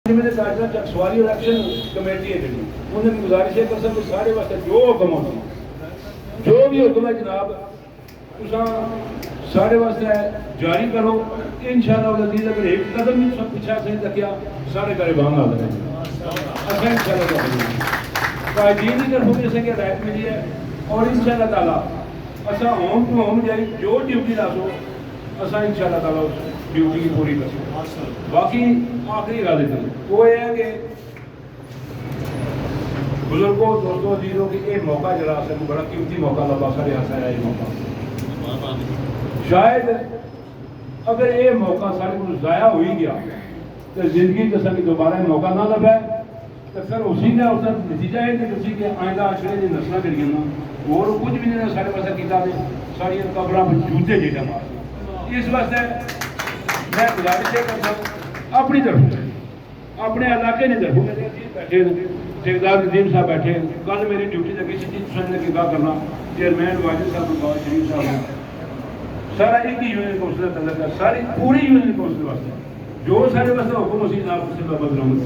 Chakswari election committee ہے جی انہوں نے گزارش ہے کہ سب سارے واسطے جو حکم ہونا جو بھی حکم ہے جناب سارے واسطے جاری کرو انشاءاللہ العزیز اگر ایک قدم بھی سب پیچھے سے رکھیا سارے گریبان آ رہے ہیں انشاءاللہ قائدین کی طرف سے کہ رائٹ ملی ہے اور انشاءاللہ تعالیٰ اصا ہوم ٹو ہوم جائے جو ڈیوٹی لا سو اصا انشاءاللہ تعالیٰ اس ڈیوٹی کی پوری کر سکتے باقی آخری گل وہ یہ ہے کہ بزرگوں دوستوں عزیزوں کی یہ موقع جڑا سب بڑا قیمتی موقع لبا سارے ہاتھ آیا یہ موقع شاید اگر یہ موقع سارے کو ضائع ہو ہی گیا تو زندگی جیسا کہ دوبارہ موقع نہ لبا تو پھر اسی کا اس کا نتیجہ ہے کہ کہ آئندہ آشرے کی نسل کریے نا اور کچھ بھی نہیں سارے پاس کیا ساری قبراں جوتے جیٹا مار اس واسطے میں گزارش یہ کرتا ہوں اپنی طرف اپنے علاقے نے طرف میرے بیٹھے ٹھیکیدار ندیم صاحب بیٹھے کل میری ڈیوٹی لگی سی سننے کی گاہ کرنا چیئرمین واجد صاحب نواز شریف صاحب سارا ایک ہی یونین کونسل کا تعلق ہے ساری پوری یونین کونسل واسطے جو سارے واسطے حکم اسی جناب سے بابا رحمت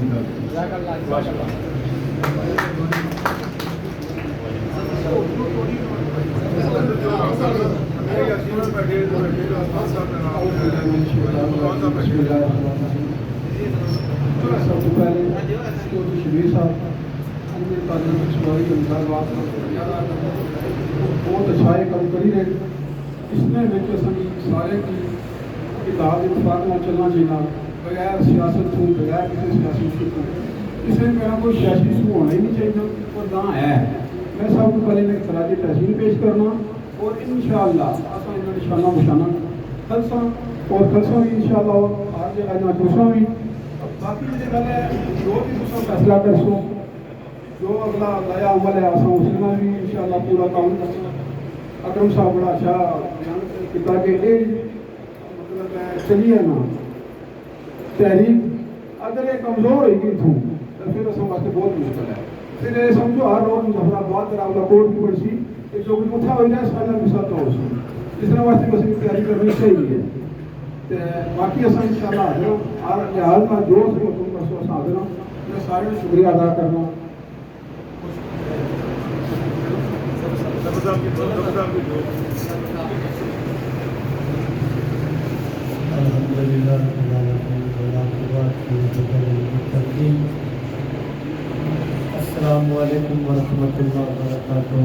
سب سے پہلے شبیر صاحب بہت اچھا کام کری رہے اس میں سارے کی کتاب اتفاق میں چلنا چاہیے بغیر سیاست کو بغیر کسی سیاسی کو اس میں میرا کوئی سیاسی سو ہونا ہی نہیں چاہیے اور نہ ہے میں سب کو پہلے میں خراج تحسین پیش کرنا اور انشاءاللہ نشانہ مشانہ خلصہ اور خلصہ بھی انشاءاللہ آج آنا دوسرا بھی باقی مجھے گل ہے جو بھی دوسرا فیصلہ کر سو جو اگلا نیا عمل ہے آسان اس میں بھی انشاءاللہ پورا کام کرنا اکرم صاحب بڑا اچھا بیان کیا کہ یہ مطلب چلیے نا تحریک اگر یہ کمزور ہوئی گئی تھوں تو پھر اس واسطے بہت مشکل ہے پھر یہ سمجھو ہر روز مظفرآباد راولہ کوٹ کی پڑسی کہ جو کچھ اٹھا ہو جائے سارا بھی ساتھ ہو سکے اس طرح واسطے بس تیاری کرنی چاہیے باقی اصل انشاءاللہ حاضر ہر لحاظ میں جو سے حکم کر سو حاضر ہوں میں سارے شکریہ ادا کرنا السلام علیکم ورحمۃ اللہ وبرکاتہ.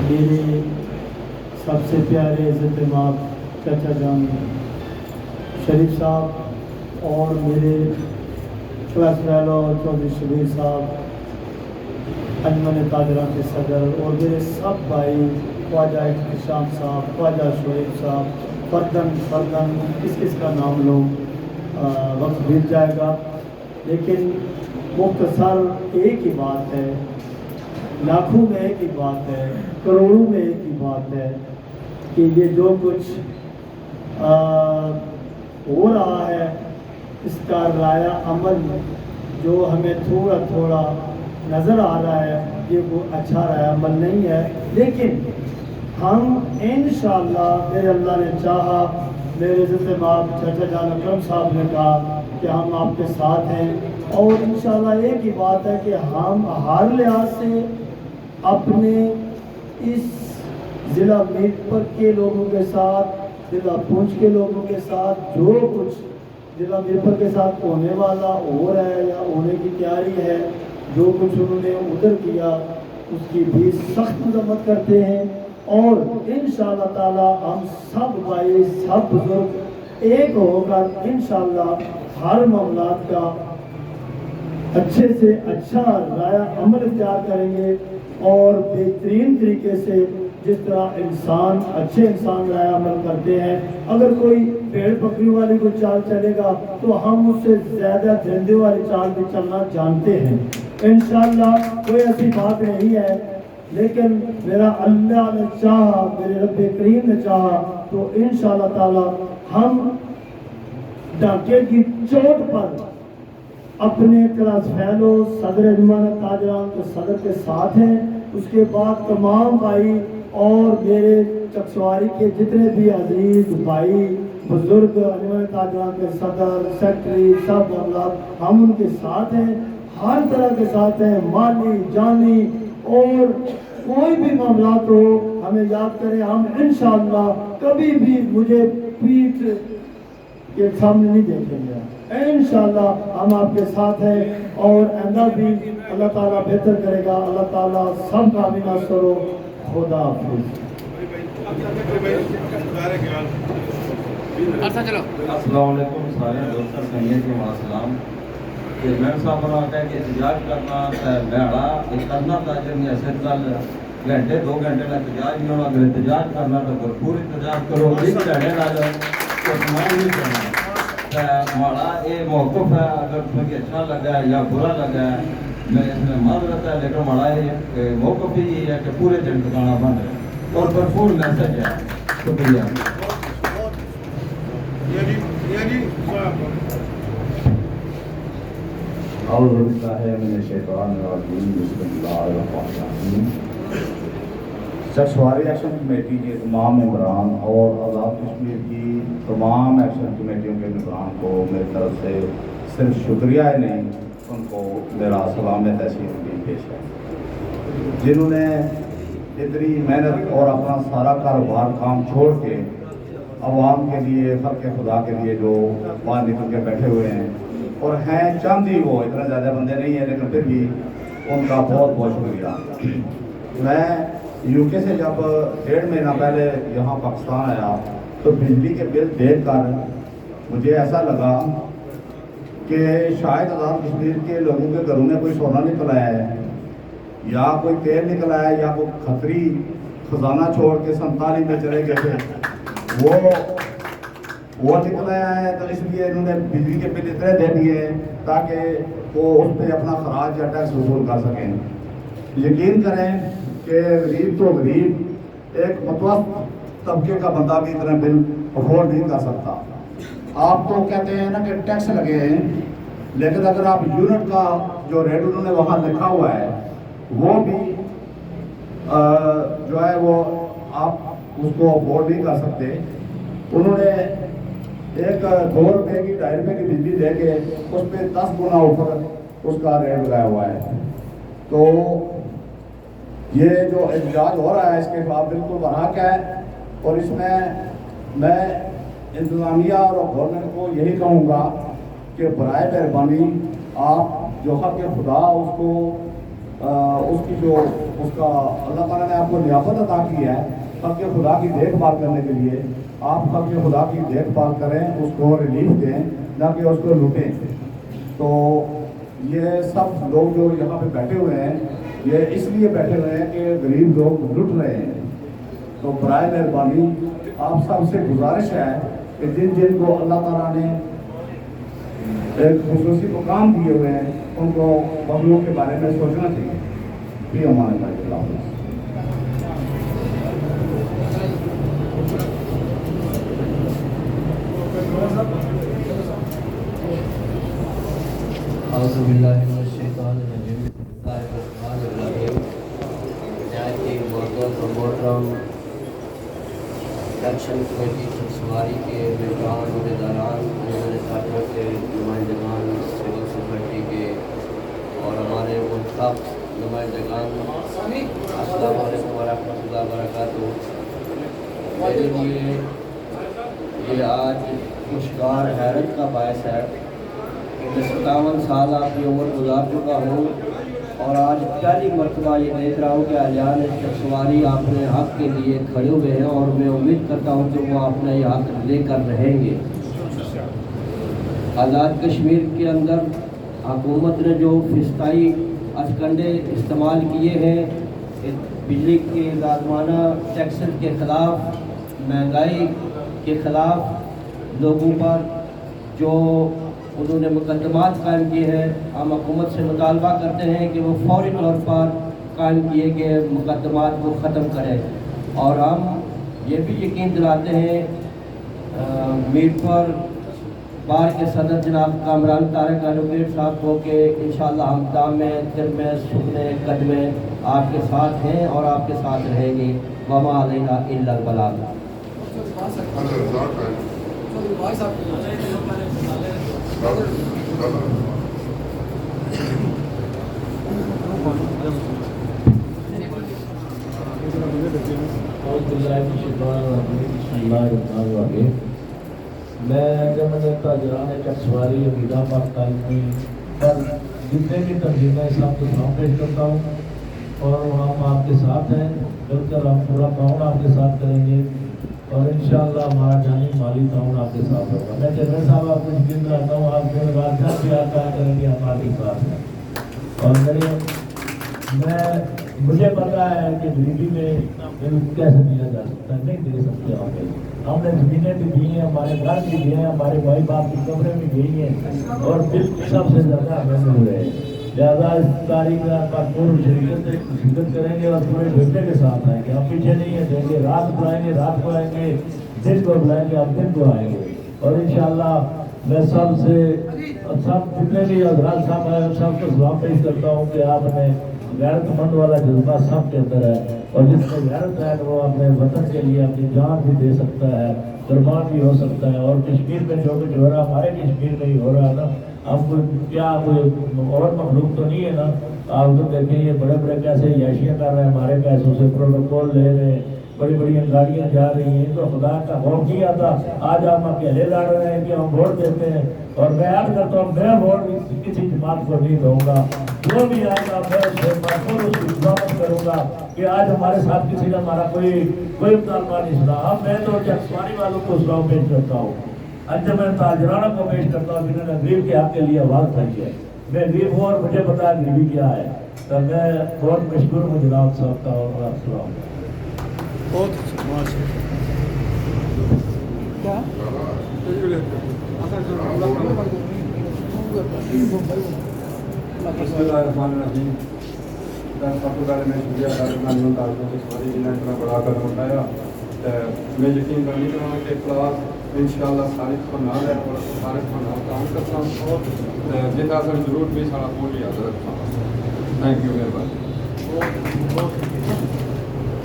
میرے سب سے پیارے عزت مآب چچا جان شریف صاحب اور میرے کلاس فیلو چودھری شبیر صاحب انجمن تاجران کے صدر اور میرے سب بھائی خواجہ احتشام صاحب خواجہ شعیب صاحب فردن کس کا نام لو وقت بیت جائے گا لیکن مختصر ایک ہی بات ہے لاکھوں میں ایک ہی بات ہے کروڑوں میں ایک ہی بات ہے کہ یہ جو کچھ ہو رہا ہے اس کا رایہ عمل جو ہمیں تھوڑا تھوڑا نظر آ رہا ہے یہ وہ اچھا رایہ عمل نہیں ہے لیکن ہم انشاءاللہ میرے اللہ نے چاہا میرے عزت مآب چچا جان اکرم صاحب نے کہا کہ ہم آپ کے ساتھ ہیں اور انشاءاللہ ایک ہی بات ہے کہ ہم ہر لحاظ سے اپنے اس ضلع میرپور کے لوگوں کے ساتھ ضلع پونچھ کے لوگوں کے ساتھ جو کچھ ضلع میرپور کے ساتھ ہونے والا ہو رہا ہے یا ہونے کی تیاری ہے جو کچھ انہوں نے ادھر کیا اس کی بھی سخت مذمت کرتے ہیں اور انشاءاللہ تعالی ہم سب بھائی سب بزرگ ایک ہو کر انشاءاللہ ہر معاملات کا اچھے سے اچھا رایہ عمل اختیار کریں گے اور بہترین طریقے سے جس طرح انسان اچھے انسان رایہ عمل کرتے ہیں اگر کوئی پیڑ پکڑی والی کوئی چال چلے گا تو ہم اس سے زیادہ درندے والی چال بھی چلنا جانتے ہیں انشاءاللہ کوئی ایسی بات نہیں ہے لیکن میرا اللہ نے چاہا میرے رب کریم نے چاہا تو انشاءاللہ تعالی ہم ڈاکے کی چوٹ پر اپنے کلاس فیلو صدر انجمن تاجران کے صدر کے ساتھ ہیں اس کے بعد تمام بھائی اور میرے چکسواری کے جتنے بھی عزیز بھائی बुजुर्ग अनवर ताजवान के सदर सेक्रेटरी सब मामलात हम उनके साथ हैं, हर तरह के साथ हैं, माली जानी और कोई भी मामलात हो हमें याद करें। हम इंशाअल्लाह कभी भी मुझे पीठ के सामने नहीं देखेंगे, इंशाअल्लाह हम आपके साथ हैं और आइंदा भी अल्लाह ताला बेहतर करेगा। अल्लाह ताला सब का भी नाश करो। खुदा हाफिज़। अस्सलाम वालेकुम सारे दोस्तों संगे के सलाम कि मैं साहब ने कहा कि एहतजाज करना मैड़ा करना था जब ऐसे कल घंटे 2 घंटे का एहतजाज नहीं होना, अगर एहतजाज करना तो भरपूर एहतजाज करो, 1 घंटे नाल सुनाई नहीं करना। हमारा ये मौक़िफ़ है, अगर तुम्हें अच्छा लगा है या बुरा लगा है मैं इसमें माजरत है, लेकिन हमारा ये मौक़िफ़ ही ये है कि पूरे दिन ठिकाना बंद है और भरपूर मैसेज है। शुक्रिया। शख्सवारी एक्शन कमेटी के तमाम मेंबरान और आज़ाद कश्मीर की तमाम एक्शन कमेटियों के मेंबरान को मेरी तरफ से सिर्फ शुक्रिया ही नहीं, उनको मेरा सलाम तहसीन भी पेश है, जिन्होंने इतनी मेहनत और अपना सारा कारोबार काम छोड़ के अवाम के लिए, खल्क़ खुदा के लिए जो बाहर निकल के बैठे हुए हैं और हैं चंद ही, वो इतने ज़्यादा बंदे नहीं हैं, लेकिन फिर भी उनका बहुत बहुत शुक्रिया। मैं यूके से जब 1.5 महीना पहले यहाँ पाकिस्तान आया तो बिजली के बिल देख कर मुझे ऐसा लगा कि शायद आज़ाद कश्मीर के लोगों के घरों में कोई सोना निकल आया है या कोई तेल निकल आया है या कोई खतरी खजाना छोड़ के 47 में चले गए थे वो निकल आया है, तो इसलिए इन्होंने बिजली के बिल इतने दे दिए ताकि वो उस पर अपना खराज या टैक्स वसूल कर सकें। यकीन करें कि गरीब तो गरीब, एक मतवस्त तबके का बंदा भी इतना बिल अफोर्ड नहीं कर सकता। आप तो कहते हैं ना कि टैक्स लगे हैं, लेकिन अगर आप यूनिट का जो रेट उन्होंने वहाँ लिखा हुआ है वो भी जो है वो आप उसको अफोर्ड नहीं कर सकते। उन्होंने एक 2 रुपये की 2.5 रुपये की बिजली दे के उस पर 10 गुना ऊपर उसका रेट लगाया हुआ है। तो ये जो एहतजाज हो रहा है इसके खिलाफ बिल्कुल बरहक है और इसमें मैं इंतज़ामिया और गवर्नमेंट को यही कहूँगा कि बराए मेहरबानी आप जो हक़ खुदा उसको उसकी जो उसका अल्लाह ताला ने आपको नियामत अता की है, हक़ खुदा की देखभाल करने के लिए आप हक़ खुदा की देखभाल करें, उसको रिलीफ दें, ना कि उसको लूटें। तो ये सब लोग जो यहाँ पे बैठे हुए हैं ये इसलिए बैठे हुए हैं कि गरीब लोग लुट रहे हैं। तो बराए मेहरबानी आप सबसे गुजारिश है कि जिन जिन को अल्लाह ताला ने एक खुसूसी मुकाम दिए हुए हैं उनको मखलूक के बारे में सोचना चाहिए। भी हमारे भाई एक्शन कमेटी शख्सवारी के मेहमान अहदेदारान के नुमाइंदगान सिविल सोसाइटी के और हमारे मुंतखब नुमाइंदगान, अस्सलाम वालेकुम व रहमतुल्लाहि व बरकातुहू। मेरे लिए ये आज खुशगार हैरत का बायस है कि मैं 57 साल आपकी उम्र गुजार चुका हूँ और आज पहली मरतबा ये देख रहा हूँ कि अलियान शख्सवारी अपने हक़ के लिए खड़े हुए हैं और मैं उम्मीद करता हूँ कि वो अपना ये हक़ लेकर रहेंगे। आज़ाद कश्मीर के अंदर हुकूमत ने जो फिस्ताई अचकंडे इस्तेमाल किए हैं बिजली के लाजमाना टैक्स के ख़िलाफ़, महंगाई के ख़िलाफ़, लोगों पर जो उन्होंने मुकदमात कायम किए हैं, हम हुकूमत से मुतालबा करते हैं कि वो फौरी तौर पर कायम किए गए मुकदमात को ख़त्म करें। और हम ये भी यकीन दिलाते हैं मीरपुर बार के सदर जनाब कामरान तारक एडवोकेट साहब को कि इंशाअल्लाह हम दाम में दिल में सुखने कदमे आपके साथ हैं और आपके साथ रहेंगे। वमा अलैना इल्लल बलाग। میں جب میں نے تاجران چکسواری عقیدہ پاکستانی پر جتنے بھی تنظیمیں سب کو سلام پیش کرتا ہوں اور ہم آپ کے ساتھ ہیں، مل کر ہم پورا تعاون آپ کے ساتھ کریں گے اور انشاءاللہ ہمارا جانی مالی تعاون آپ کے ساتھ ہوگا۔ میں چیئرمین صاحب آپ کو یقین دلاتا ہوں آپ کے بات بھی آپ کریں گے، ہم آپ کے ساتھ ہیں اور مجھے پتا ہے کہ غریبی میں کیسے دیا جا سکتا ہے، نہیں دے سکتے ہم نے زمینیں بھی دی ہیں، ہمارے گھر بھی دیے ہیں، ہمارے بھائی باپ کی کمرے بھی گئی ہیں اور دل سب سے زیادہ ہمیں مل رہے ہیں۔ لہٰذا اس تاریخ میں پور شرکت کریں گے اور پورے بیٹے کے ساتھ آئیں گے، ہم پیچھے نہیں ہیں دیں گے، رات کو آئیں گے رات کو آئیں گے، دن کو بلائیں گے ہم دن کو آئیں گے اور انشاءاللہ میں سب جتنے بھی حضرات صاحب ہیں سب کو سلام پیش کرتا ہوں کہ آپ نے غیرت مند والا جذبہ سب کے اندر ہے اور جس میں غیرت ہے وہ اپنے وطن کے لیے اپنی جان بھی دے سکتا ہے، قربان بھی ہو سکتا ہے۔ اور کشمیر میں جو کچھ ہو رہا ہے ہمارے کشمیر میں ہی ہو رہا ہے نا، اب کوئی اور مخلوق تو نہیں ہے نا، آپ تو دیکھیں یہ بڑے بڑے کیسے عیاشیاں کر رہے ہیں، ہمارے پیسوں سے پروٹوکول لے رہے ہیں، بڑی بڑی گاڑیاں جا رہی ہیں، تو خدا کا خوف نہیں آتا۔ آج ہم اکیلے لڑ رہے ہیں کہ ہم ووٹ دیتے ہیں اور میں یاد کرتا ہوں میں ووٹ کسی جماعت کو نہیں دوں گا، جو بھی آئے گا میں اس کی حفاظت کروں گا کہ آج ہمارے ساتھ کسی نے ہمارا کوئی مطالبہ نہیں سنا۔ اب میں تو چکسوانی والوں کو سلام پیش کرتا ہوں، انجمن تاجرانہ کو پیش کرتا ہوں جنہوں نے غریب کے حق کے لیے آواز اٹھائی ہے۔ میں غریب ہوں اور مجھے پتا ہے غریبی کیا ہے، تو میں بہت مشکور ہوں جناب صاحب کا اور السلام بسم اللہ الرحمن الرحیم۔ سب کو پہلے میں شکریہ ادا کرنا چاہتا ہوں کہ ساری جنہیں اتنا بڑا قدم اٹھایا، میں یقین کرنی کروں کہ کلاس انشاءاللہ صالح کو نال ہے اور صالح کو نال کام کرتا ہوں اور جتنا سر ضرور بھی سارا پوری یاد رکھتا ہوں۔ تھینک یو، مہربانی۔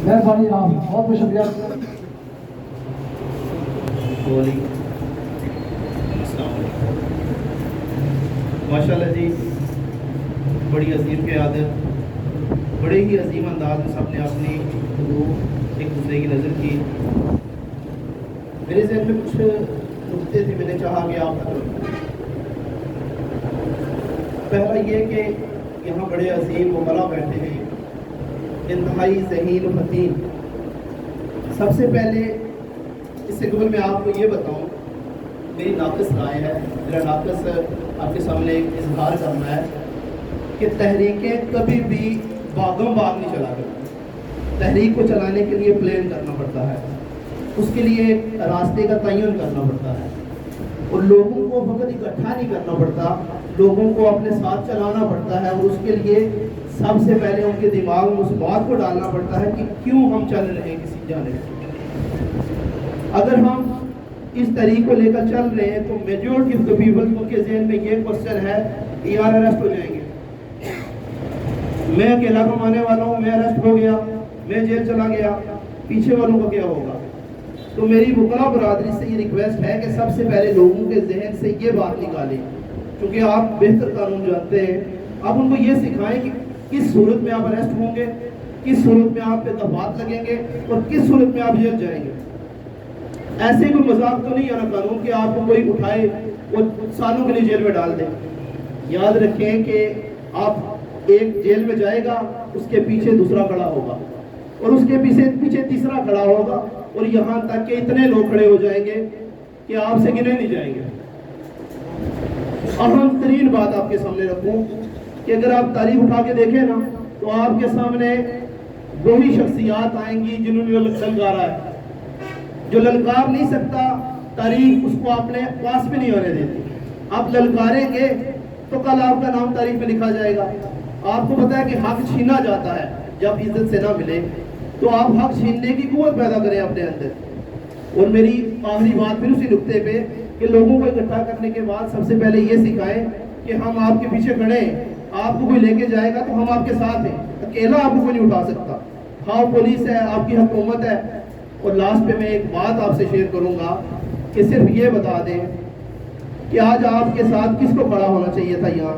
مہربانی آپ بہت بہت شکریہ۔ ماشاء اللہ جی، بڑی عظیم قیادت، بڑے ہی عظیم انداز میں سب نے اپنی حدود ایک دوسرے کی نظر کی۔ میرے ذہن میں کچھ نقطے تھے، میں نے چاہا کہ آپ پہلا یہ کہ یہاں بڑے عظیم وکلا بیٹھے ہیں، انتہائی ذہین و فتین۔ سب سے پہلے اس سے قبل میں آپ کو یہ بتاؤں، میری ناقص رائے ہے، میرا ناقص آپ کے سامنے اظہار کرنا ہے کہ تحریکیں کبھی بھی باغم باغ نہیں چلا کرتی۔ تحریک کو چلانے کے لیے پلان کرنا پڑتا ہے، اس کے لیے راستے کا تعین کرنا پڑتا ہے اور لوگوں کو فقط اکٹھا نہیں کرنا پڑتا، لوگوں کو اپنے ساتھ چلانا پڑتا ہے اور اس کے لیے سب سے پہلے ان کے دماغ میں اس بات کو ڈالنا پڑتا ہے کہ کیوں ہم چل رہے ہیں کسی جانب۔ اگر ہم اس طریق کو لے کر چل رہے ہیں تو میجورٹی آف دا پیپل کے ذہن میں یہ کوشچن ہے کہ یار اریسٹ ہو جائیں گے، میں اکیلا کمانے والا ہوں، میں اریسٹ ہو گیا، میں جیل چلا گیا، پیچھے والوں کا کیا ہوگا؟ تو میری وکلا برادری سے یہ ریکویسٹ ہے کہ سب سے پہلے لوگوں کے ذہن سے یہ بات نکالیں، کیونکہ آپ بہتر قانون جانتے ہیں، آپ ان کو یہ سکھائیں کہ کس صورت میں آپ اریسٹ ہوں گے، کس صورت میں آپ پہ دفعات لگیں گے اور کس صورت میں آپ جیل جائیں گے۔ ایسے کوئی مذاق تو نہیں ہے نا قانون کہ آپ کو کوئی اٹھائے وہ سالوں کے لیے جیل میں ڈال دیں۔ یاد رکھیں کہ آپ ایک جیل میں جائے گا، اس کے پیچھے دوسرا کھڑا ہوگا اور اس کے پیچھے تیسرا کھڑا ہوگا اور یہاں تک کہ اتنے لوگ کھڑے ہو جائیں گے کہ آپ سے گنے نہیں جائیں گے۔ اہم ترین بات آپ کے سامنے رکھوں کہ اگر آپ تاریخ اٹھا کے دیکھیں نا تو آپ کے سامنے وہی شخصیات آئیں گی جنہوں نے للکارا ہے۔ جو للکار نہیں سکتا تاریخ اس کو اپنے پاس بھی نہیں ہونے دیتی۔ آپ للکاریں گے تو کل آپ کا نام تاریخ میں لکھا جائے گا۔ آپ کو پتا ہے کہ حق چھینا جاتا ہے جب عزت سے نہ ملے، تو آپ حق چھیننے کی قوت پیدا کریں اپنے اندر۔ اور میری آخری بات پھر اسی نقطے پہ کہ لوگوں کو اکٹھا کرنے کے بعد سب سے پہلے یہ سکھائیں کہ ہم آپ کے پیچھے کھڑے ہیں، آپ کو کوئی لے کے جائے گا تو ہم آپ کے ساتھ ہیں، اکیلا آپ کو کوئی نہیں اٹھا سکتا۔ ہاں پولیس ہے، آپ کی حکومت ہے۔ اور لاسٹ پہ میں ایک بات آپ سے شیئر کروں گا کہ صرف یہ بتا دیں کہ آج آپ کے ساتھ کس کو کھڑا ہونا چاہیے تھا یہاں.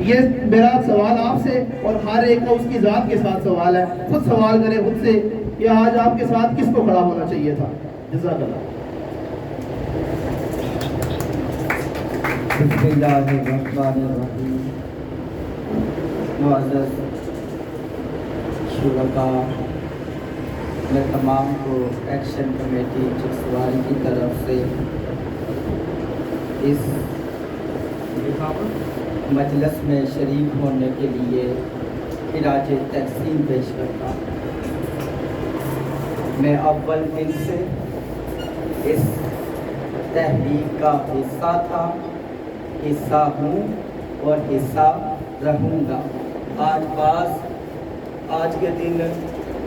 یہ میرا سوال آپ سے اور ہر ایک کا اس کی ذات کے ساتھ سوال ہے. خود سوال کریں خود سے کہ آج آپ کے ساتھ کس کو کھڑا ہونا چاہیے تھا. جزاک اللہ. بسم اللہ الرحمن الرحیم. معزز شرکاء، میں تمام کو ایکشن کمیٹی چکسواری کی طرف سے اس مجلس میں شریک ہونے کے لیے خراج تحسین پیش کرتا ہوں. میں اول دن سے اس تحریک کا حصہ تھا، حصہ ہوں اور حصہ رہوں گا. آج کے دن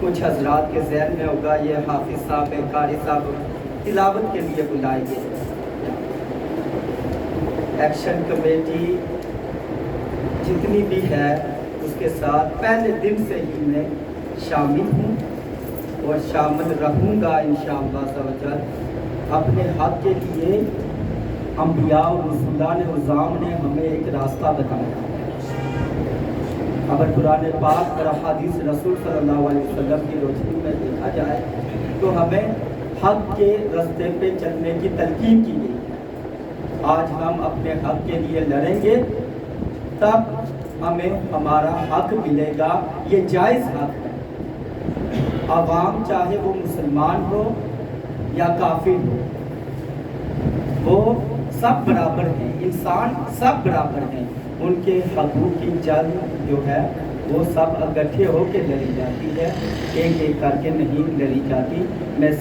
کچھ حضرات کے ذہن میں ہوگا یہ حافظ صاحب قاری صاحب تلاوت کے لیے بلائے گئے. ایکشن کمیٹی جتنی بھی ہے اس کے ساتھ پہلے دن سے ہی میں شامل ہوں اور شامل رہوں گا انشاءاللہ تعالی. اپنے حق کے لیے انبیاء و رسولان عظام نے ہمیں ایک راستہ بتایا. اگر قرآن پاک اور احادیث رسول صلی اللہ علیہ وسلم کی روشنی میں دیکھا جائے تو ہمیں حق کے راستے پہ چلنے کی تلقین کی گئی. آج ہم اپنے حق کے لیے لڑیں گے تب ہمیں ہمارا حق ملے گا. یہ جائز حق ہے. عوام چاہے وہ مسلمان ہو یا کافر ہو، وہ سب برابر ہیں. انسان سب برابر ہیں. ان کے حقوق کی جنگ جو ہے وہ سب اکٹھے ہو کے لڑی جاتی ہے، ایک ایک کر کے نہیں لڑی جاتی. میں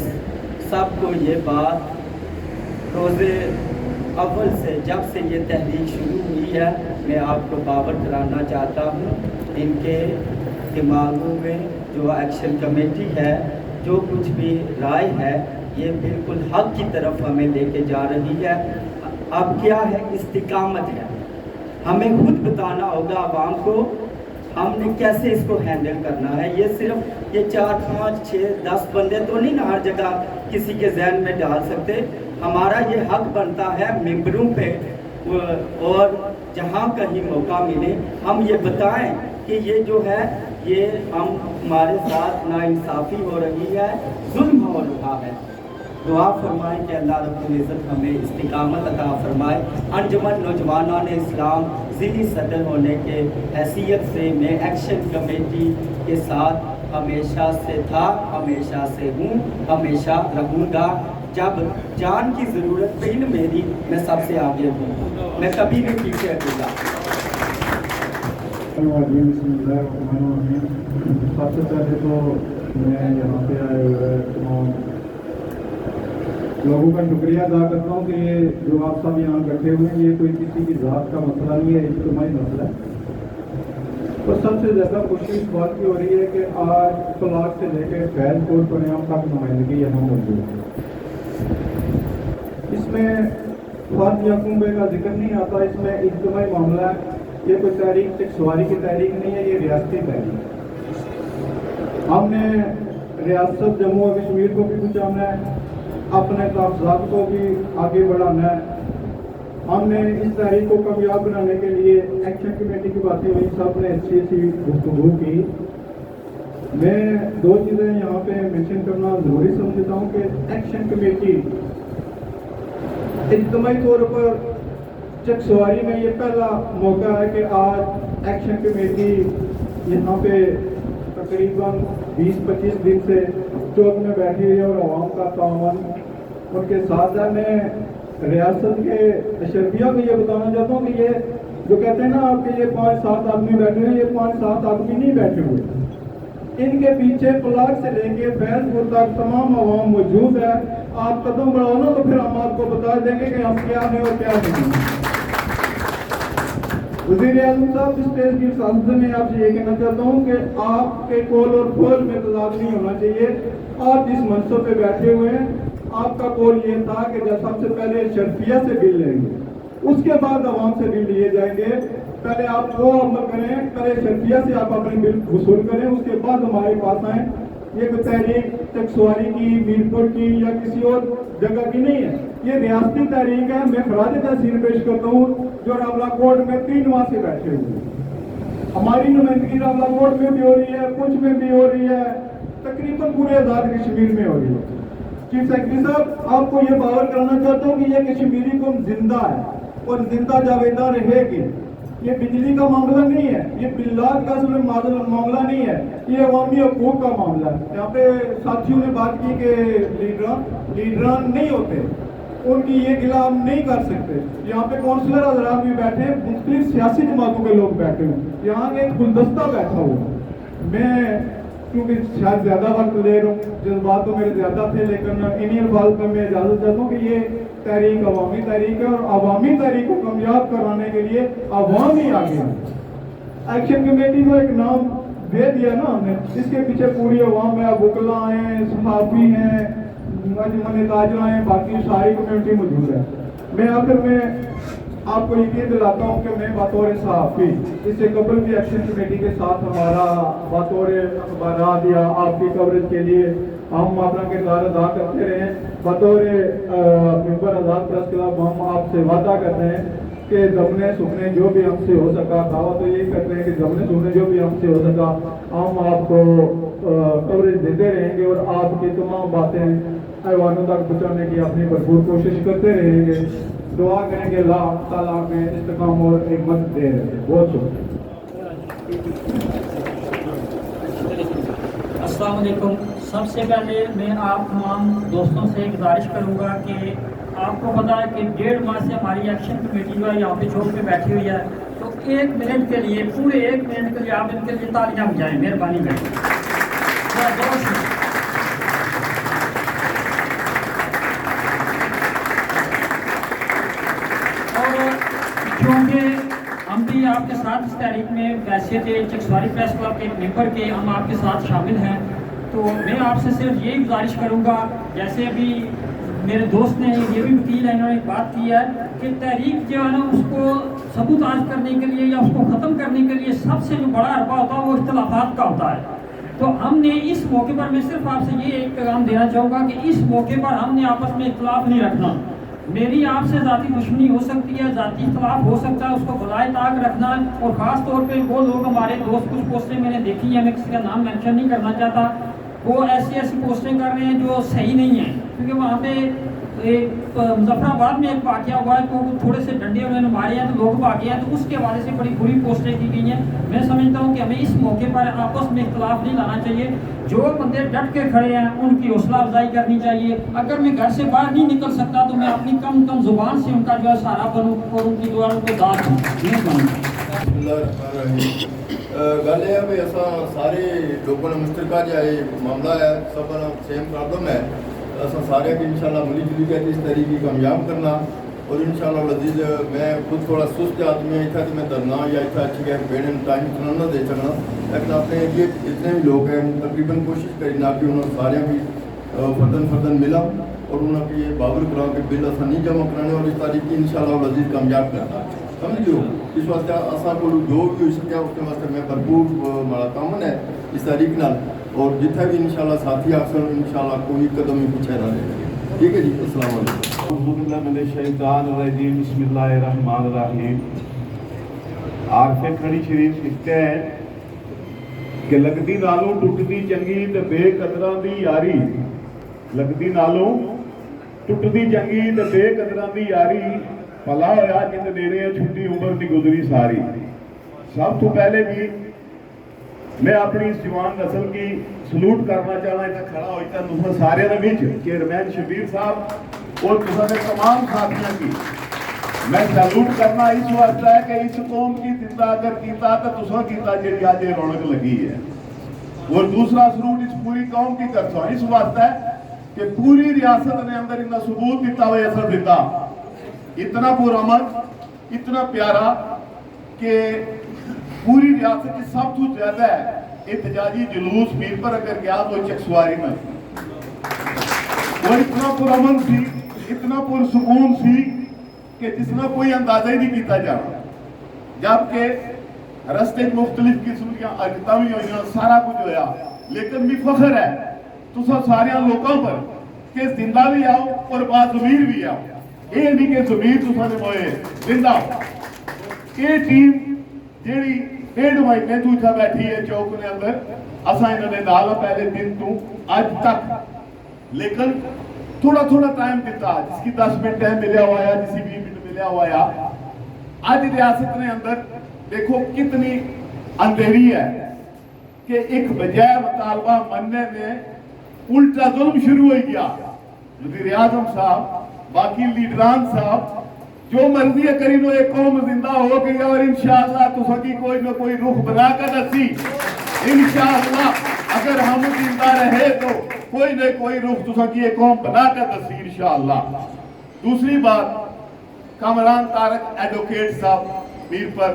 سب کو یہ بات روزے اول سے جب سے یہ تحریک شروع ہوئی ہے میں آپ کو باور کرانا چاہتا ہوں. ان کے دماغوں میں جو ایکشن کمیٹی ہے، جو کچھ بھی رائے ہے، یہ بالکل حق کی طرف ہمیں لے کے جا رہی ہے. اب کیا ہے؟ استقامت ہے. ہمیں خود بتانا ہوگا عوام کو ہم نے کیسے اس کو ہینڈل کرنا ہے. یہ صرف یہ 4 5 6 10 بندے تو نہیں نا ہر جگہ کسی کے ذہن میں ڈال سکتے. ہمارا یہ حق بنتا ہے ممبروں پہ اور جہاں کہیں موقع ملے ہم یہ بتائیں کہ یہ جو ہے یہ ہمارے ساتھ ناانصافی ہو رہی ہے، ظلم ہو رہا ہے. دعا فرمائیں کہ اللہ رب العزت ہمیں استقامت عطا فرمائے. انجمن نوجوانان اسلام ذیلی صدر ہونے کے حیثیت سے میں ایکشن کمیٹی کے ساتھ ہمیشہ سے تھا، ہمیشہ سے ہوں، ہمیشہ رہوں گا. جب جان کی ضرورت پڑی نا میری، میں سب سے آگے ہوں، میں کبھی نہیں پیچھے ہٹوں گا. بسم اللہ الرحمن الرحیم. سب سے پہلے تو میں یہاں پہ آئے ہوئے تمام لوگوں کا شکریہ ادا کرتا ہوں کہ یہ جو آپ سب یہاں بیٹھے ہوئے ہیں یہ کوئی کسی کی ذات کا مسئلہ نہیں ہے، اجتماعی مسئلہ ہے. اور سب سے زیادہ خوشی اس بات کی ہو رہی ہے کہ آج پلاٹ سے لے کے فیض پور پریام تک نمائندگی یہاں موجود ہے. اس میں فرد یا کنبے کا ذکر نہیں آتا، اس میں اجتماعی معاملہ ہے. یہ کوئی تحریک سواری کی تحریک نہیں ہے، یہ ریاستی تحریک ہے. ہم نے ریاست جموں و کشمیر کو بھی بچانا ہے، اپنے تحفظات کو بھی آگے بڑھانا ہے. ہم نے اس تحریک کو کامیاب بنانے کے لیے ایکشن کمیٹی کی باتیں ہوئی، سب نے اچھی گفتگو کی. میں 2 چیزیں یہاں پہ مینشن کرنا ضروری سمجھتا ہوں کہ ایکشن کمیٹی اجتماعی طور پر چکسواری میں یہ پہلا موقع ہے کہ آج ایکشن کمیٹی یہاں پہ تقریباً 20-25 دن سے چوک میں بیٹھی ہوئی ہے اور عوام کا تعاون ان کے ساتھ ہے. میں ریاست کے اشرفیہ کو یہ بتانا چاہتا ہوں کہ یہ جو کہتے ہیں نا آپ کے یہ 5-7 آدمی بیٹھے ہیں، یہ 5-7 آدمی نہیں بیٹھے ہوئے. ان کے پیچھے پلاٹ سے لے کے فیض پور تک تمام عوام موجود ہے. آپ قدم بڑھاؤ نا تو پھر ہم آپ کو بتا دیں گے کہ ہم کیا ہیں اور کیا نہیں. وزیر اعظم صاحب اسٹیج کی سلسلے میں آپ سے یہ کہنا چاہتا ہوں کہ آپ کے کول اور پھول میں تضاد نہیں ہونا چاہیے. آپ جس منصب پہ بیٹھے ہوئے ہیں آپ کا کول یہ تھا کہ جب سب سے پہلے شرفیہ سے بل لیں گے، اس کے بعد عوام سے بل لیے جائیں گے. پہلے آپ وہ عمل کریں، پہلے شرفیہ سے آپ اپنے بل وصول کریں، اس کے بعد ہمارے پاس آئیں. ये कोई तहरीक चकसवारी की, मीरपुर की या किसी और जगह की नहीं है, ये रियासती तहरीक है। मैं खराज तहसीन पेश करता हूँ जो रावला कोट में 3 माह से बैठे हुए हैं। हमारी नुमाइंदगी रावला कोट में भी हो रही है, पुंछ में भी हो रही है, तकरीबन पूरे आज़ाद कश्मीर में हो रही है। चीफ सेक्रेटरी साहब, आपको ये बावर कराना चाहता हूँ कि ये कश्मीरी कौम जिंदा है और जिंदा जावेदा रहेगी। ये बिजली का मामला नहीं है, ये बिल्लात का असल में मामला नहीं है, ये अवामी हकूक का मामला है। यहाँ पे साथियों ने बात की कि लीडरान नहीं होते, उनकी ये गिला हम नहीं कर सकते। यहाँ पे काउंसलर हजरात भी बैठे हैं, मुख्तलिफ सियासी जमातों के लोग बैठे हैं, यहाँ एक गुलदस्ता बैठा हुआ। मैं क्योंकि शायद ज़्यादा वक्त ले रहा हूँ, जज्बात तो मेरे ज़्यादा थे, लेकिन इन्हीं अल्फाज में मैं इजाज़त चाहता हूँ कि ये तहरीक अवामी तहरीक है और अवामी तहरीक को कामयाब कराने के लिए अवाम ही आगे है। एक्शन कमेटी को एक नाम दे दिया ना हमने, इसके पीछे पूरी अवाम है, वकला हैं, सहाफ़ी हैं, अंजुमन ताजरा हैं, बाकी सारी कम्युनिटी मौजूद है। मैं आखिर में आपको यकीन दिलाता हूँ कि मैं बतौर सहाफ़ी, इससे कबल भी एक्शन कमेटी के साथ हमारा बतौर अखबारात या आपकी कवरेज के लिए हम अपना किरदार अदा करते रहे। बतौर मेंबर आज़ाद प्रेस क्लब हम आपसे वादा करते हैं कि जमने सुखने जो भी हमसे हो सका, दावा तो यही करते हैं कि जमने सुखने जो भी हमसे हो सका हम आपको कवरेज देते रहेंगे और आपकी तमाम बातें ऐवानों तक पहुँचाने की अपनी भरपूर कोशिश करते रहेंगे। दुआ करेंगे अल्लाह ताला में इस्तेकाम और हिम्मत दे रहे। बहुत शुक्रिया। अस्सलाम वालेकुम। सबसे पहले मैं आप तमाम दोस्तों से गुजारिश करूंगा कि आपको पता है कि 1.5 माह से हमारी एक्शन कमेटी जो है यहाँ पे चौक पे बैठी हुई है, तो 1 मिनट के लिए, पूरे 1 मिनट के लिए आप इनके लिए तालियां बजाएं, मेहरबानी करें। क्योंकि हम भी आपके साथ इस तहरीक में वैसे थे, चकसवारी प्रेस क्लब के मेंबर के हम आपके साथ शामिल हैं, तो मैं आपसे सिर्फ यही गुजारिश करूंगा, जैसे अभी मेरे दोस्त ने, ये भी वकील है, इन्होंने एक बात की है कि तहरीक जो है ना उसको सबूताज करने के लिए या उसको ख़त्म करने के लिए सबसे जो बड़ा अरबा होता है वो इख्तलाफात का होता है। तो हमने इस मौके पर, मैं सिर्फ आपसे ये एक पैगाम देना चाहूँगा कि इस मौके पर हमने आपस में इख्तलाफ नहीं रखना। मेरी आपसे ज़ाती दुश्मनी हो सकती है, ज़ाती इख्तलाफ हो सकता है, उसको बजाय ताक रखना। और ख़ास तौर पे वो लोग, हमारे दोस्त, कुछ पोस्टें मैंने देखी हैं, मैं किसी का नाम मेंशन नहीं करना चाहता, वो ऐसी पोस्टें कर रहे हैं जो सही नहीं है। क्योंकि वहाँ पे मुजफ्फराबाद में एक वाक़या हुआ है, तो थोड़े से डंडे उन्होंने मारे हैं तो लोग भागे हैं, तो उसके हवाले से बड़ी बुरी पोस्टें की गई हैं। मैं समझता हूँ कि हमें इस मौके पर आपस में इख्तलाफ नहीं लाना चाहिए। जो बंदे डट के खड़े हैं उनकी हौसला अफजाई करनी चाहिए। अगर मैं घर से बाहर नहीं निकल सकता तो मैं अपनी कम ज़ुबान से उनका जो है सहारा बनूँ और उनकी दुआ को दाद दूँ। गल है भी असा सारे लोगों ने मुश्तरका जो है मामला है, सब सेम प्रॉब्लम है, असा सारे की इंशाल्लाह मिली जुली के इस तरीके कामयाब करना। और इंशाल्लाह लजीज मैं खुद थोड़ा सुस्त आदमी है, इतना तो मैं धरना या इतना अच्छी गैप बेने टाइम इतना ना दे सकना, लेकिन अपने ये जितने भी लोग हैं तकरीबन कोशिश करी ना कि उन्होंने सारे भी फतन मिला और उन्होंने ये बाबर करा के बिल असा नहीं जमा कराने और इस तारीख की इंशाल्लाह लजीज कामयाब करना। समझ लो इस वास्ते असा को जो भी हो सके उसके वास्ते मैं भरपूर माड़ा कामन है इस तारीख नाल, और जितना भी इंशाल्लाह साथी आसन इंशाल्लाह कोई कदम ही पीछे ना ले। ठीक है जी, अस्सलाम वालेकुम। बिस्मिल्लाहिर्रहमानिर्रहीम। आरफे खड़ी शरीफ लिखते हैं कि लगदी नालों टुटदी चंगी ते बेकदरां दी यारी, लगदी नालों टुटदी चंगी ते बेकदरां दी यारी, भला होया जिंद नेड़े छुट्टी उम्र दी गुजरी सारी। सब तो पहले भी मैं अपनी इस जवान नस्ल की सलूट करना चाहना, इतना खड़ा होता तुम सारे चेयरमैन शबीर साहब और तुम तमाम साथियों की मैं सैल्यूट करना इस वास्ते है कि इस कौम की जिंदा अगर किया तो तुसा किया जी आज ये रौनक लगी है। और दूसरा सलूट इस पूरी कौम की करता इस वास्ते है कि पूरी रियासत ने अंदर इतना सबूत दिता हुआ असर दिता, इतना पुरअमन, इतना प्यारा कि पूरी रियासत की सब तो ज्यादा एहतजाजी जुलूस मीर पर अगर गया तो चकसवारी में वो इतना पुरअमन सी, इतना पुरसुकून सी कि जिसना कोई अंदाजा ही नहीं किया जा रहा। जबकि रस्ते मुख्तलिफ किस्म की अजता भी हुई, सारा कुछ होया, लेकिन भी फख्र है तुसा सारे लोगों पर कि जिंदा भी आओ और बाज़मीर भी आओ, ये नहीं कि ज़मीर तुसा ने मोए जिंदा। ये टीम जेड़ी 1.5 महीने तू इतना बैठी है चौक के अंदर, असा इन्होंने नाल पहले दिन तू आज तक, लेकिन थोड़ा थोड़ा टाइम दिता, जिसकी 10 मिनट टाइम मिला हुआ है, जिसकी 20 मिनट मिला हुआ है। आज रियासत ने अंदर देखो कितनी अंधेरी है कि एक बजाय मुतालबा मनने में उल्टा जुल्म शुरू हो गया। वज़ीर आज़म साहब, बाकी लीडरान साहब, जो मर्जी है करी लो, एक कौम जिंदा हो गई और इंशाअल्लाह तो सकी कोई ना कोई रुख बना कर दसी। इंशाअल्लाह अगर हम जिंदा रहे तो कोई ना कोई रुख तो सकी एक कौम बना कर दसी इंशाअल्लाह। दूसरी बात, कामरान तारक एडवोकेट साहब मीर पर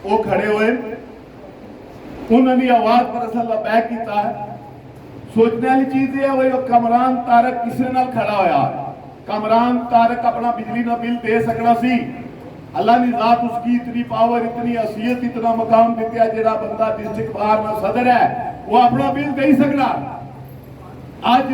वो खड़े हुए, उन्होंने आवाज पर असल बैक किया है। सोचने वाली चीज है वही कामरान तारक किसी नाल खड़ा होया। कामरान तारक अपना बिजली का बिल दे सकना सी, अल्लाह ने जात उसकी इतनी पावर, इतनी हसीयत, इतना मकाम दिता है, जेड़ा बंदा डिस्ट्रिक्ट बाहर में सदर है वो अपना बिल दे सकना। आज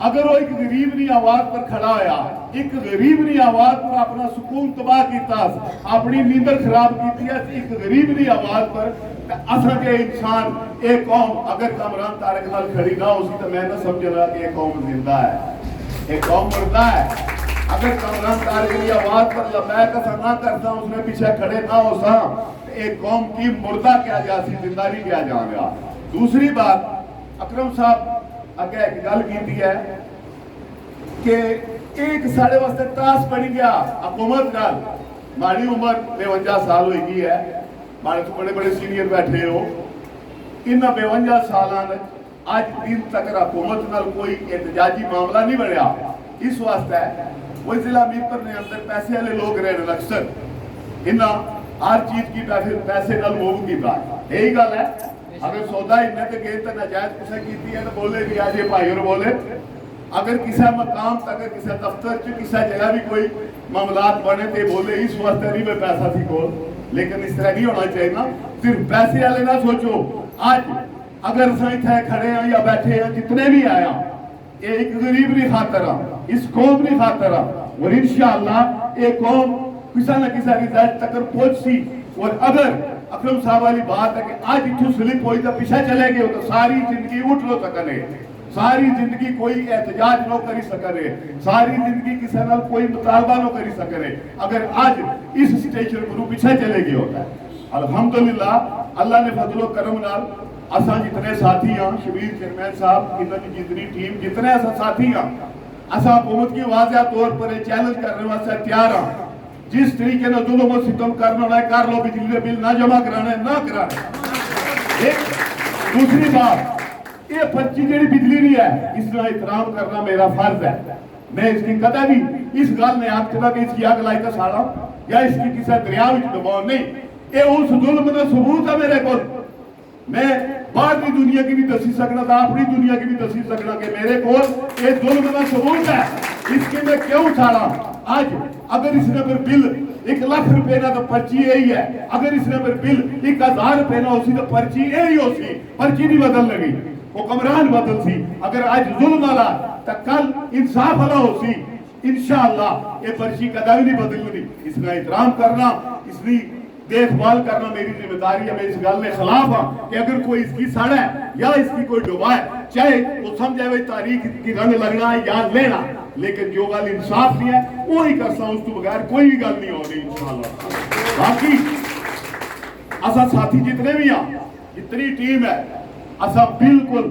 अगर वो एक गरीब नी आवाज पर खड़ा होया, एक गरीब नी आवाज पर अपना सुकून तबाह किया, अपनी नींदर खराब की, एक गरीब नी आवाज पर असा के इंसान एक कौम अगर कामरान तारक नाल खड़ी ना होसी तो मैं ना समझना कि एक कौम जिंदा है, एक कौम मुर्दा है। अगर कामरान तारक की आवाज पर लबैक असा ना करता, उसने पीछे खड़े ना होसा, एक कौम की मुर्दा क्या जासी, जिंदा नहीं क्या जा रहा। दूसरी बात, अकरम साहब अगे एक गल की है कि एक साढ़े वास्ते टास बन गया हुकूमत नाल। माड़ी उम्र 52 साल हो गई है, माड़े तो बड़े बड़े सीनियर बैठे हो, इन 52 साल आज दिन तक हुकूमत नाल कोई एहतजाजी मामला नहीं बढ़िया। इस वास्ते वो जिला मीरपुर ने अंदर पैसे वाले लोग रहे अक्सर, इन्ना हर चीज की पैसे नाल मूव की बात यही गल है। अगर सौदा इन्हें तो गए तो नाजायज किसी की है तो बोले भी आज ये भाई और बोले, अगर किसी मकाम अगर किसी दफ्तर च किसी जगह भी कोई मामलात बने तो बोले इस वास्ते नहीं मैं पैसा थी को, लेकिन इस तरह नहीं होना चाहिए ना। सिर्फ पैसे वाले ना सोचो। आज अगर इतने खड़े हैं या बैठे हैं जितने भी आया, ये एक गरीब की खातर, इस कौम की खातर, और इंशाअल्लाह ये कौम किसी न किसी रिजल्ट तक पहुंच सी। और अगर अकरम साहब वाली बात है कि आज इतू स्लिप हुई तो पीछे चले गए तो सारी जिंदगी उठ लो सकने, सारी जिंदगी कोई एहतजाज न करी सकने, सारी जिंदगी किसी नाल कोई मुतालबा न करी सकने। अगर आज इस स्टेशन पर पीछे चले गए होता है, अल्हम्दुलिल्लाह अल्लाह ने फजलो करम नाल असा जितने साथी हाँ, शबीर चेयरमैन साहब, इन्होंने जितनी टीम, जितने असा साथी हाँ, असा हुकूमत की वाज़ेह तौर पर चैलेंज करने वास्ते तैयार हाँ। जिस तरीके ने जुल्म और सितम करना है कर लो, बिजली बिल ना जमा कराना है ना कराना। एक दूसरी बात, ये पर्ची जी बिजली नहीं है, इसका एहतराम करना मेरा फर्ज है। मैं इसकी कदा भी इस गल ने आप चला कि इसकी अग लाई का साड़ा या इसकी किसी दरिया में डुबाओ नहीं, ये उस जुल्म का सबूत है मेरे को। मैं बाहर की दुनिया की भी दसी सकना था, अपनी दुनिया की भी दसी सकना कि मेरे को ये जुल्म का सबूत है, इसके मैं क्यों उछाड़ा। आज अगर इसने पर बिल 1 लाख रुपए ना तो पर्ची यही है, अगर इसने पर बिल 1000 रुपए ना होसी तो पर्ची यही होसी, पर्ची नहीं बदल लगी, वो कमरान बदल सी। अगर आज जुल्म वाला तो कल इंसाफ वाला होसी, इंशाअल्लाह ये पर्ची कदा भी नहीं बदलनी। इसका एहतराम करना, इसकी देखभाल करना मेरी जिम्मेदारी है। मैं इस गल के खिलाफ हाँ कि अगर कोई इसकी साड़ा है या इसकी कोई डुबा है, चाहे वो समझे भाई तारीख की रंग लगना है याद लेना, लेकिन जो गल इंसाफ नहीं है वो ही करसा, उस तो बगैर कोई भी गल नहीं हो रही इंशाअल्लाह। बाकी असा साथी जितने भी हाँ, जितनी टीम है, असा बिल्कुल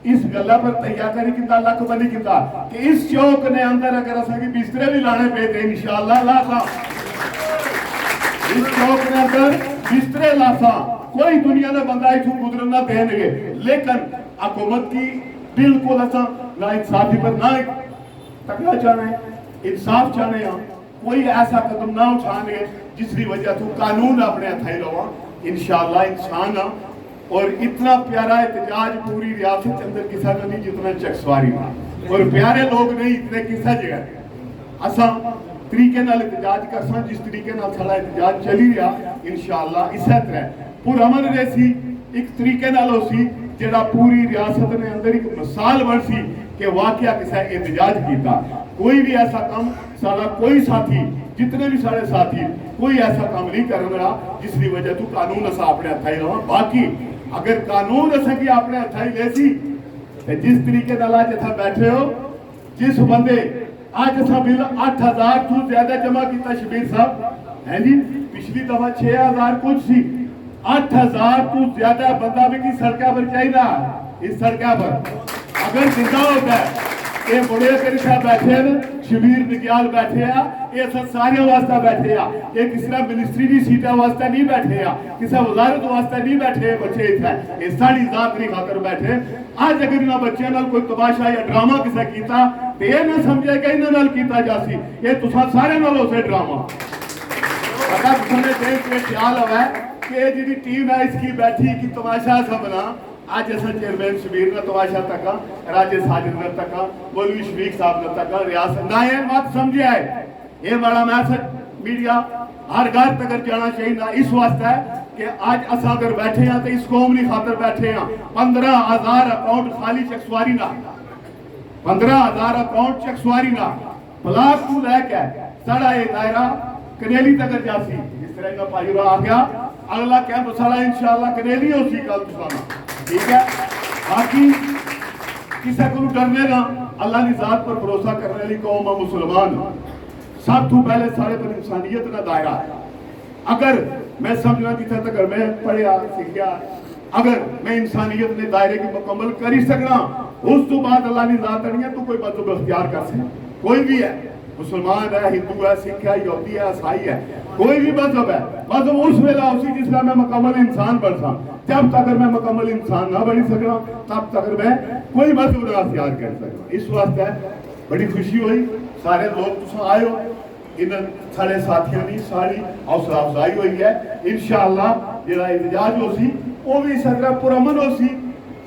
इस गल पर तैयारी किता, लख बनी किता कि इस चौक ने अंदर अगर असा की बिस्तरे भी लाने पे थे इंशाअल्लाह लासा, इस चौक ने अंदर बिस्तरे लासा, कोई दुनिया ने बंदा इथू गुजरन ना देंगे। लेकिन हुकूमत की बिल्कुल असा ना इंसाफी पर ना तकड़ा चाहने, इंसाफ चाहने, कोई ऐसा कदम ना उठाने जिसकी वजह से कानून अपने हथ लवा इंशाअल्लाह। इंसान और इतना प्यारा एहतजाज पूरी रियासत के अंदर किसी का नहीं जितना चकसवारी था, और प्यारे लोग नहीं इतने किसी जगह असा तरीके नाल एहतजाज करसा, जिस तरीके नाल साडा एहतजाज चली रहा इंशाअल्लाह इस तरह पुरअमन रही एक तरीके नाल होसी ਜਿਹੜਾ ਪੂਰੀ ਰਿਆਸਤ ਨੇ ਅੰਦਰ ਇੱਕ ਮਿਸਾਲ ਬਣ ਸੀ ਕਿ ਵਾਕਿਆ ਕਿਸੇ एहतजाज ਕੀਤਾ। कोई भी ऐसा काम सारा कोई साथी जितने भी सारे साथी कोई ऐसा काम नहीं करना जिसकी वजह तो कानून असा अपने हथा ही रहा। बाकी अगर कानून असा की अपने हथा ही ले सी तो जिस तरीके अज इतना बैठे हो, जिस बंदे अज असा बिल 8000 तो ज्यादा जमा किया शबीर साहब है जी, पिछली दफा 6000 कुछ सी, 8000 तो ज्यादा बंदा भी की सड़कों पर चाहिए। इस सड़कों पर अगर जिंदा होता है ये बड़े करी साहब बैठे हैं, शबीर निग्याल बैठे हैं, ये सब सारे वास्ते बैठे हैं, ये किसी मिनिस्ट्री की सीटा वास्ते नहीं बैठे हैं, किसी वजारत वास्ते नहीं बैठे बच्चे इतना ये साड़ी जात नहीं खाकर बैठे। आज अगर इन्होंने बच्चों नाल कोई तमाशा या ड्रामा किसी किया तो ये ना समझे कि इन्होंने नाल किया जासी, ये तुसा सारे नाल उसे ड्रामा पता तुमने देख के ख्याल हुआ कि ये जी टीम है इसकी बैठी की तमाशा समझना। आज ऐसा चेयरमैन शबीर ने तमाशा तका, राजेश साजिद ने तका, मौलवी शफीक साहब ने तका, रियासत ना ये बात समझे आए ये बड़ा मैसेज मीडिया हर घर तक जाना चाहिए ना। इस वास्ते है कि आज असा अगर बैठे हैं तो इस कौम की खातर बैठे हैं। 15,000 अकाउंट खाली चकसवारी ना, 15,000 अकाउंट चकसवारी ना ब्लाक को लैके साड़ा ये दायरा कनेली तक जासी। इस तरह का भाई आ गया अगला कैंप साड़ा इंशाअल्लाह कनेली हो सी कल तुसाना, ठीक है। बाकी किसी को डरने ना, अल्लाह की जात पर भरोसा करने वाली कौम है मुसलमान। सब तो पहले सारे पर इंसानियत का दायरा है। अगर मैं समझना जितना तक मैं पढ़िया सीखा, अगर मैं इंसानियत के दायरे की मुकम्मल कर ही सकना, उस तो बाद अल्लाह की जात नहीं है तो कोई मजहब अख्तियार कर सकता, कोई भी है, मुसलमान है, हिंदू है, सिख है, यहूदी है, ईसाई है, कोई भी मजहब है। मजहब उस वेला उसी जिसमें मैं मुकम्मल इंसान बन सकता। जब तक मैं मुकम्मल इंसान ना बनी सकना तब तक मैं कोई मजहब ना अख्तियार कर सकता। इस वास्ते बड़ी खुशी हुई सारे लोग तुम आए हो, इन सारे साथियों की सारी हौसला अफजाई हुई है। इंशाअल्लाह जो एहतजाज हो सी वो भी सगरा पुरअमन हो सी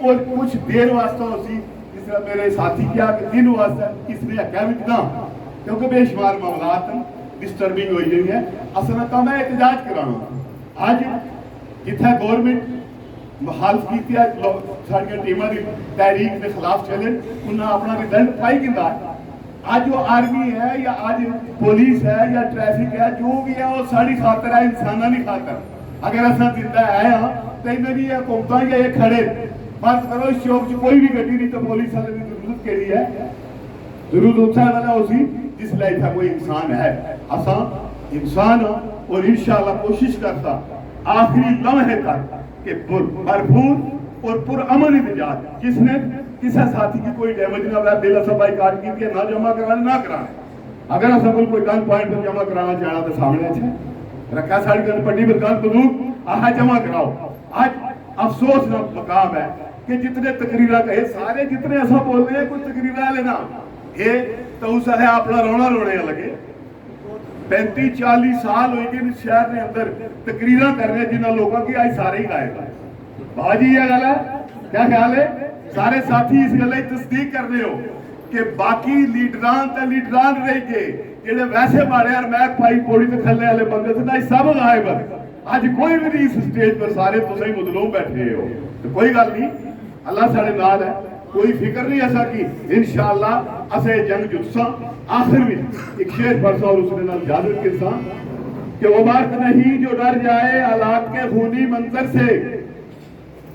और कुछ देर वास्ते हो सी। जिस तरह मेरे साथी क्या कि दिन वास्ते इसने अक्या भी ना, क्योंकि बेशुमार मामलात डिस्टर्बिंग हो गई है। असल काम है एहतजाज कराना। आज जिथे गवर्नमेंट मुखालफ की साड़ियाँ टीमां की तहरीक के खिलाफ चले उन्हें अपना रिजल्ट पाई कि आज जो आर्मी है या आज पुलिस है या ट्रैफिक है जो भी है वो साड़ी खातर है, इंसाना की खातर। अगर असा जिंदा आए हाँ तो इन्हें भी हुकूमत या ये खड़े बस करो इस चौक च कोई भी गड्डी नहीं तो पुलिस वाले की जरूरत केड़ी है, जरूरत उसे वाला उसी जिसलिए इतना कोई इंसान है। असा इंसान और इंशाअल्लाह कोशिश करता आखिरी लम्हे तक कि भरपूर और पुरअमन एहतजाज, जिसने किसी साथी की कोई डैमेज ना हुआ, बिल असा बाइकाट की ना जमा कराने ना कराने। अगर असा कोई गन पॉइंट पर जमा कराना चाहना तो सामने अच्छे रखा साड़ी गन पट्टी पर गन बंदूक आह जमा कराओ। आज अफसोस ना मकाम है कि जितने तकरीरा कहे सारे जितने ऐसा बोल रहे हैं कोई तकरीरा लेना ये तो उस है अपना रोना रोने लगे। 35-40 साल हो गए शहर के अंदर तकरीरा कर रहे जिन्होंने लोगों की आज सारे ही गाएगा। बाजी ये गल है, क्या ख्याल है? सारे साथी इस गल की तस्दीक कर रहे हो कि बाकी लीडरान तो लीडरान रह गए, जेडे वैसे मारे और मैं पाई पौड़ी तो थले वाले बंदे थे ना सब गायब। आज कोई भी नहीं इस स्टेज पर, सारे तुम ही मुदलों बैठे हो तो कोई गल नहीं, अल्लाह साढ़े नाल है, कोई फिक्र नहीं ऐसा की इंशाअल्लाह असे जंग जुस्सा। आखिर में एक शेर पढ़सा और उसने नाम इजाजत के साथ कि वो मर्द नहीं जो डर जाए हालात के खूनी मंजर से,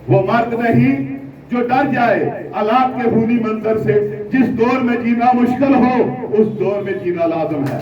वो मर्द नहीं जो डर जाए हालात के खूनी मंजर से, जिस दौर में जीना मुश्किल हो उस दौर में जीना लाजम है।